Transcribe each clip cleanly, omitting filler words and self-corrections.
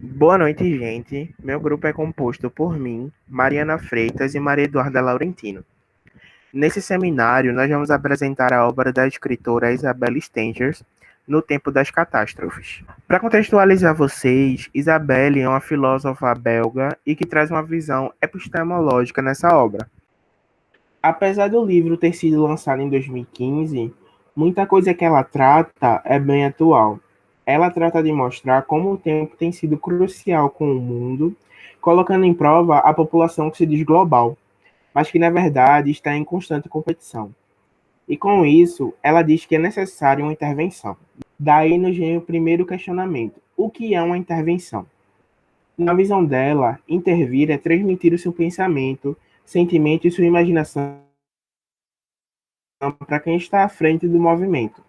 Boa noite, gente. Meu grupo é composto por mim, Mariana Freitas e Maria Eduarda Laurentino. Nesse seminário, nós vamos apresentar a obra da escritora Isabelle Stengers, No Tempo das Catástrofes. Para contextualizar vocês, Isabelle é uma filósofa belga e que traz uma visão epistemológica nessa obra. Apesar do livro ter sido lançado em 2015, muita coisa que ela trata é bem atual. Ela trata de mostrar como o tempo tem sido crucial com o mundo, colocando em prova a população que se diz global, mas que na verdade está em constante competição. E com isso, ela diz que é necessária uma intervenção. Daí nos vem o primeiro questionamento: o que é uma intervenção? Na visão dela, intervir é transmitir o seu pensamento, sentimento e sua imaginação para quem está à frente do movimento.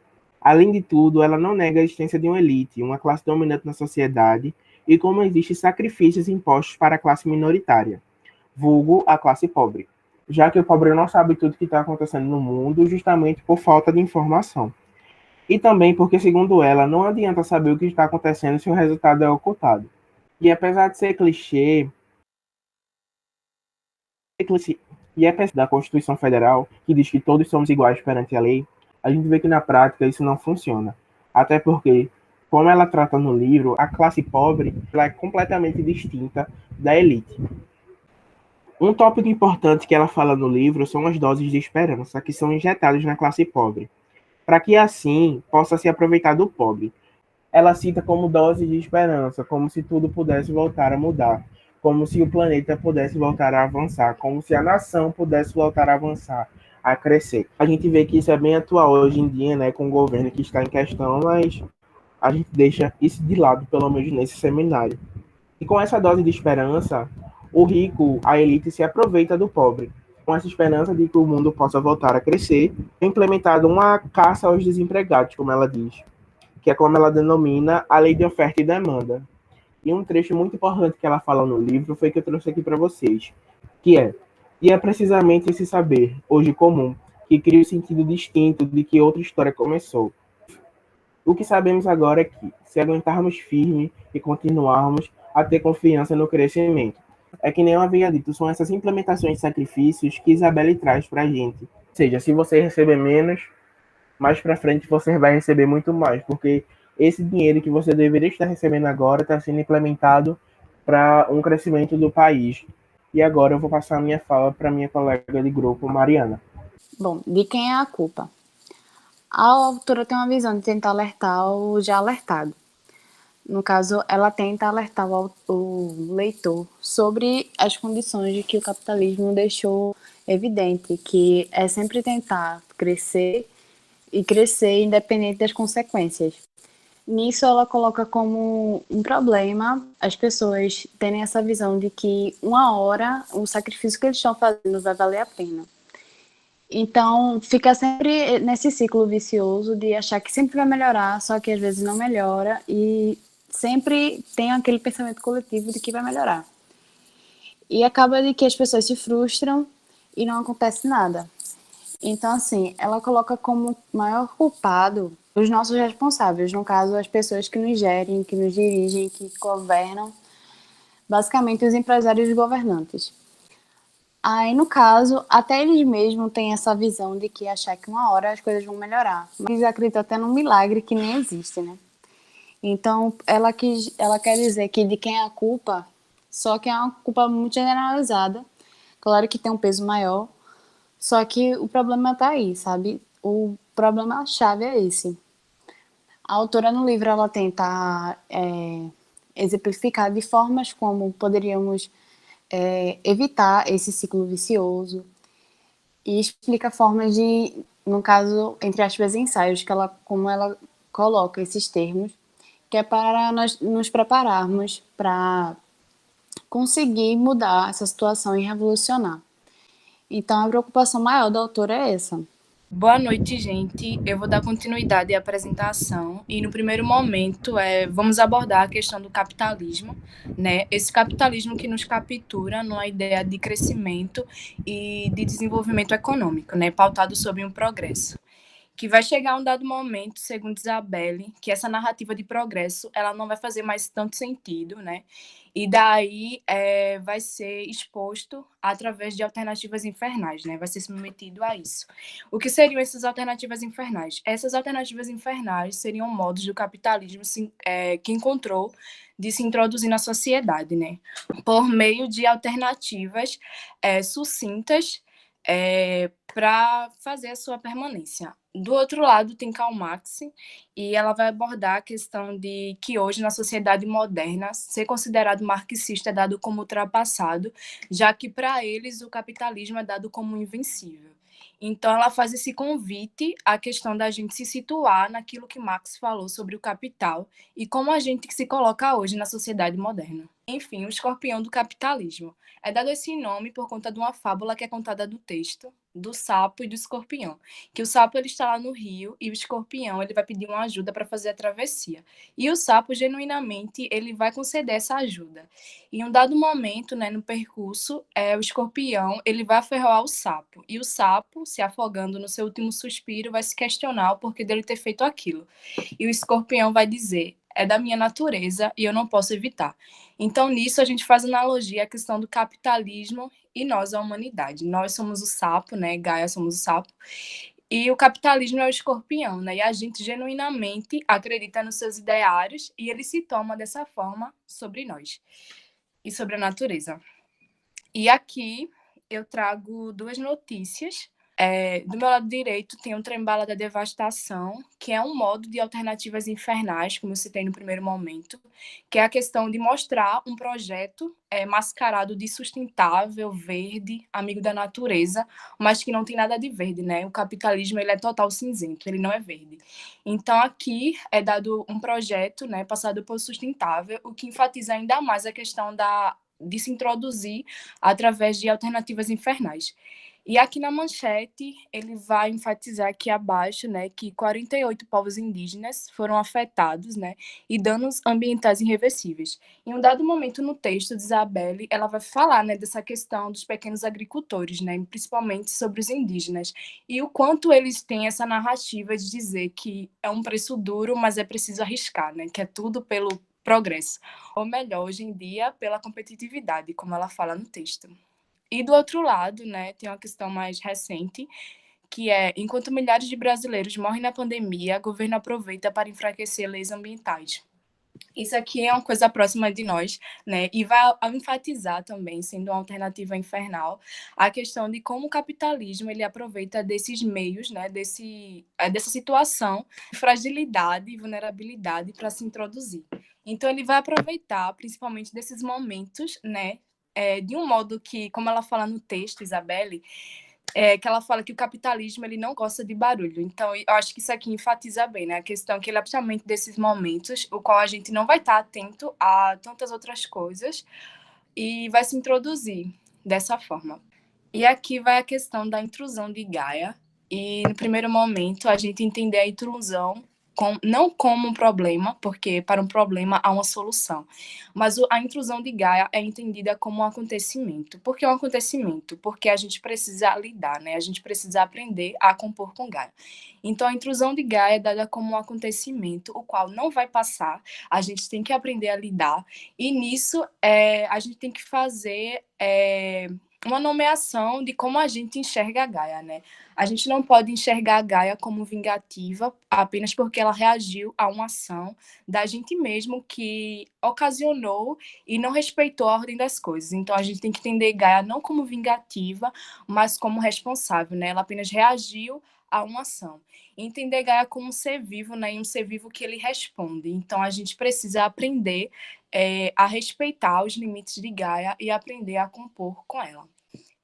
Além de tudo, ela não nega a existência de uma elite, uma classe dominante na sociedade, e como existem sacrifícios impostos para a classe minoritária, vulgo a classe pobre, já que o pobre não sabe tudo que está acontecendo no mundo justamente por falta de informação. E também porque, segundo ela, não adianta saber o que está acontecendo se o resultado é ocultado. E apesar de ser clichê, e é da Constituição Federal, que diz que todos somos iguais perante a lei, a gente vê que na prática isso não funciona. Até porque, como ela trata no livro, a classe pobre ela é completamente distinta da elite. Um tópico importante que ela fala no livro são as doses de esperança que são injetadas na classe pobre, para que assim possa se aproveitar do pobre. Ela cita como dose de esperança, como se tudo pudesse voltar a mudar, como se o planeta pudesse voltar a avançar, como se a nação pudesse voltar a avançar, a crescer. A gente vê que isso é bem atual hoje em dia, né, com o governo que está em questão, mas a gente deixa isso de lado, pelo menos nesse seminário. E com essa dose de esperança, o rico, a elite, se aproveita do pobre. Com essa esperança de que o mundo possa voltar a crescer, é implementada uma caça aos desempregados, como ela diz, que é como ela denomina a lei de oferta e demanda. E um trecho muito importante que ela fala no livro foi que eu trouxe aqui para vocês, que é: e é precisamente esse saber, hoje comum, que cria o sentido distinto de que outra história começou. O que sabemos agora é que, se aguentarmos firme e continuarmos a ter confiança no crescimento, é que nem eu havia dito, são essas implementações de sacrifícios que Isabelle traz para a gente. Ou seja, se você receber menos, mais para frente você vai receber muito mais, porque esse dinheiro que você deveria estar recebendo agora está sendo implementado para um crescimento do país. E agora eu vou passar a minha fala para minha colega de grupo, Mariana. Bom, de quem é a culpa? A autora tem uma visão de tentar alertar o já alertado. No caso, ela tenta alertar o leitor sobre as condições de que o capitalismo deixou evidente, que é sempre tentar crescer e crescer independente das consequências. Nisso, ela coloca como um problema as pessoas terem essa visão de que uma hora o sacrifício que eles estão fazendo vai valer a pena. Então, fica sempre nesse ciclo vicioso de achar que sempre vai melhorar, só que às vezes não melhora e sempre tem aquele pensamento coletivo de que vai melhorar. E acaba de que as pessoas se frustram e não acontece nada. Então, assim, ela coloca como maior culpado os nossos responsáveis, no caso, as pessoas que nos gerem, que nos dirigem, que governam, basicamente os empresários e os governantes. Aí, no caso, até eles mesmos têm essa visão de que achar que uma hora as coisas vão melhorar. Mas eles acreditam até num milagre que nem existe, né? Então, ela quer dizer que de quem é a culpa, só que é uma culpa muito generalizada. Claro que tem um peso maior, só que o problema tá aí, sabe? O problema-chave é esse. A autora no livro, ela tenta exemplificar de formas como poderíamos evitar esse ciclo vicioso e explica formas de, no caso, entre aspas, ensaios, que ela, como ela coloca esses termos, que é para nós nos prepararmos para conseguir mudar essa situação e revolucionar. Então, a preocupação maior da autora é essa. Boa noite, gente. Eu vou dar continuidade à apresentação e no primeiro momento vamos abordar a questão do capitalismo, né? Esse capitalismo que nos captura numa ideia de crescimento e de desenvolvimento econômico, né? Pautado sobre um progresso. que vai chegar um dado momento, segundo Isabelle, que essa narrativa de progresso ela não vai fazer mais tanto sentido, né? E daí vai ser exposto através de alternativas infernais, né? Vai ser submetido a isso. O que seriam essas alternativas infernais? Essas alternativas infernais seriam modos do capitalismo que encontrou de se introduzir na sociedade, né? Por meio de alternativas sucintas para fazer a sua permanência. Do outro lado tem Karl Marx, e ela vai abordar a questão de que hoje, na sociedade moderna, ser considerado marxista é dado como ultrapassado, já que para eles o capitalismo é dado como invencível. Então, ela faz esse convite à questão da gente se situar naquilo que Marx falou sobre o capital e como a gente se coloca hoje na sociedade moderna. Enfim, o escorpião do capitalismo. É dado esse nome por conta de uma fábula que é contada do texto, do sapo e do escorpião. Que o sapo ele está lá no rio e o escorpião ele vai pedir uma ajuda para fazer a travessia. E o sapo, genuinamente, ele vai conceder essa ajuda. Em um dado momento, né, no percurso, o escorpião ele vai aferrar o sapo. E o sapo, se afogando no seu último suspiro, vai se questionar o porquê dele ter feito aquilo. E o escorpião vai dizer: é da minha natureza e eu não posso evitar. Então, nisso, a gente faz analogia à questão do capitalismo e nós, a humanidade. Nós somos o sapo, né? Gaia somos o sapo. E o capitalismo é o escorpião, né? E a gente genuinamente acredita nos seus ideários e ele se toma dessa forma sobre nós e sobre a natureza. E aqui eu trago duas notícias. Do meu lado direito tem o Trem-bala da Devastação, que é um modo de alternativas infernais, como eu citei no primeiro momento, que é a questão de mostrar um projeto mascarado de sustentável, verde, amigo da natureza, mas que não tem nada de verde, né? O capitalismo ele é total cinzento, ele não é verde. Então aqui é dado um projeto, né, passado por sustentável, o que enfatiza ainda mais a questão de se introduzir através de alternativas infernais. E aqui na manchete, ele vai enfatizar aqui abaixo, né, que 48 povos indígenas foram afetados, né, e danos ambientais irreversíveis. Em um dado momento no texto de Isabelle, ela vai falar, né, dessa questão dos pequenos agricultores, né, principalmente sobre os indígenas, e o quanto eles têm essa narrativa de dizer que é um preço duro, mas é preciso arriscar, né, que é tudo pelo progresso. Ou melhor, hoje em dia, pela competitividade, como ela fala no texto. E do outro lado, né, tem uma questão mais recente, que é: enquanto milhares de brasileiros morrem na pandemia, o governo aproveita para enfraquecer leis ambientais. Isso aqui é uma coisa próxima de nós, né? E vai enfatizar também, sendo uma alternativa infernal, a questão de como o capitalismo ele aproveita desses meios, né? Dessa situação de fragilidade e vulnerabilidade para se introduzir. Então, ele vai aproveitar, principalmente desses momentos, né? De um modo que, como ela fala no texto, Isabelle, que ela fala que o capitalismo ele não gosta de barulho. Então, eu acho que isso aqui enfatiza bem, né? A questão que ele é justamente desses momentos, o qual a gente não vai estar atento a tantas outras coisas e vai se introduzir dessa forma. E aqui vai a questão da intrusão de Gaia. E, no primeiro momento, a gente entender a intrusão não como um problema, porque para um problema há uma solução, mas a intrusão de Gaia é entendida como um acontecimento. Por que um acontecimento? Porque a gente precisa lidar, né? A gente precisa aprender a compor com Gaia. Então, a intrusão de Gaia é dada como um acontecimento, o qual não vai passar, a gente tem que aprender a lidar, e nisso a gente tem que fazer uma nomeação de como a gente enxerga a Gaia, né? A gente não pode enxergar a Gaia como vingativa apenas porque ela reagiu a uma ação da gente mesmo que ocasionou e não respeitou a ordem das coisas. Então, a gente tem que entender Gaia não como vingativa, mas como responsável, né? Ela apenas reagiu a uma ação. E entender Gaia como um ser vivo, né? E um ser vivo que ele responde. Então, a gente precisa aprender a respeitar os limites de Gaia e aprender a compor com ela.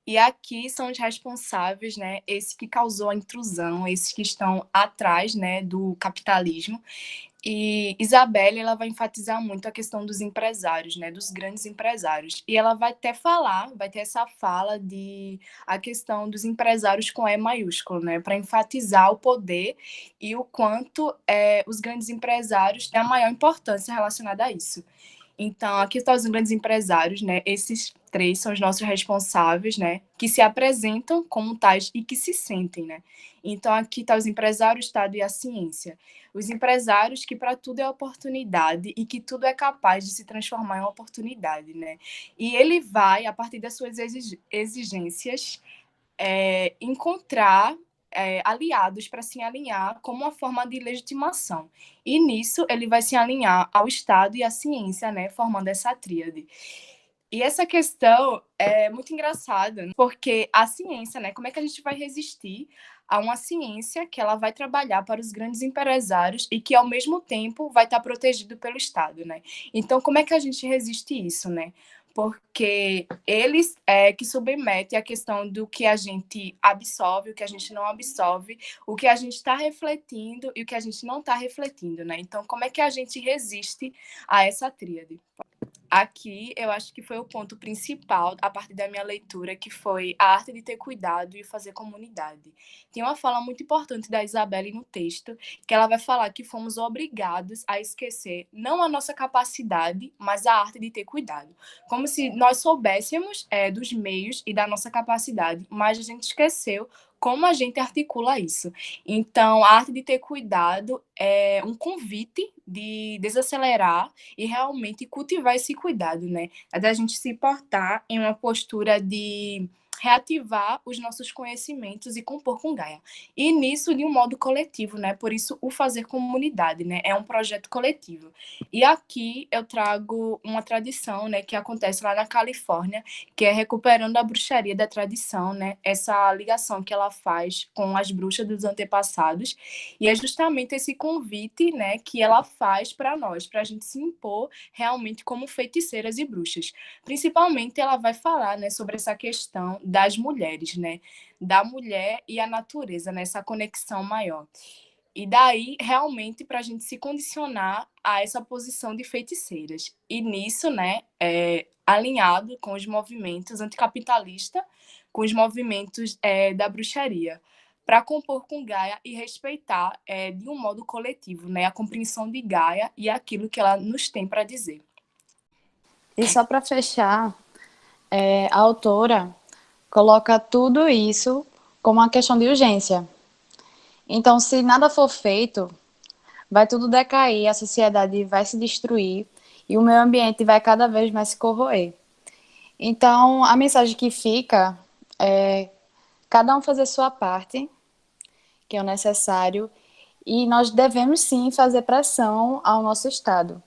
E aqui são os responsáveis, né, esse que causou a intrusão, esses que estão atrás, né, do capitalismo. E Isabelle, ela vai enfatizar muito a questão dos empresários, né, dos grandes empresários. E ela vai até falar, vai ter essa fala de a questão dos empresários com E maiúsculo, né, para enfatizar o poder e o quanto os grandes empresários têm a maior importância relacionada a isso. Então, aqui estão os grandes empresários, né? Esses três são os nossos responsáveis, né, que se apresentam como tais e que se sentem, né. Então, aqui está os empresários, o Estado e a ciência. Os empresários que para tudo é oportunidade e que tudo é capaz de se transformar em oportunidade, né. E ele vai, a partir das suas exigências, encontrar aliados para se alinhar como uma forma de legitimação. E nisso ele vai se alinhar ao Estado e à ciência, né, formando essa tríade. E essa questão é muito engraçada, porque a ciência, né, como é que a gente vai resistir a uma ciência que ela vai trabalhar para os grandes empresários e que, ao mesmo tempo, vai estar protegido pelo Estado, né? Então, como é que a gente resiste isso, né? Porque eles que submetem a questão do que a gente absorve, o que a gente não absorve, o que a gente está refletindo e o que a gente não está refletindo, né? Então, como é que a gente resiste a essa tríade? Aqui, eu acho que foi o ponto principal, a partir da minha leitura, que foi a arte de ter cuidado e fazer comunidade. Tem uma fala muito importante da Isabelle no texto, que ela vai falar que fomos obrigados a esquecer não a nossa capacidade, mas a arte de ter cuidado. Como se nós soubéssemos dos meios e da nossa capacidade, mas a gente esqueceu como a gente articula isso. Então, a arte de ter cuidado é um convite de desacelerar e realmente cultivar esse cuidado, né? É da gente se portar em uma postura de reativar os nossos conhecimentos e compor com Gaia. E nisso de um modo coletivo, né? Por isso o fazer comunidade, né? É um projeto coletivo. E aqui eu trago uma tradição, né, que acontece lá na Califórnia, que é recuperando a bruxaria da tradição, né? Essa ligação que ela faz com as bruxas dos antepassados. E é justamente esse convite, né, que ela faz para nós, para a gente se impor realmente como feiticeiras e bruxas. Principalmente ela vai falar, né, sobre essa questão das mulheres, né, da mulher e a natureza, né, essa conexão maior. E daí, realmente, para a gente se condicionar a essa posição de feiticeiras. E nisso, né, alinhado com os movimentos anticapitalistas, com os movimentos da bruxaria, para compor com Gaia e respeitar de um modo coletivo, né, a compreensão de Gaia e aquilo que ela nos tem para dizer. E só para fechar, a autora coloca tudo isso como uma questão de urgência. Então, se nada for feito, vai tudo decair, a sociedade vai se destruir e o meio ambiente vai cada vez mais se corroer. Então, a mensagem que fica é cada um fazer sua parte, que é o necessário, e nós devemos sim fazer pressão ao nosso Estado.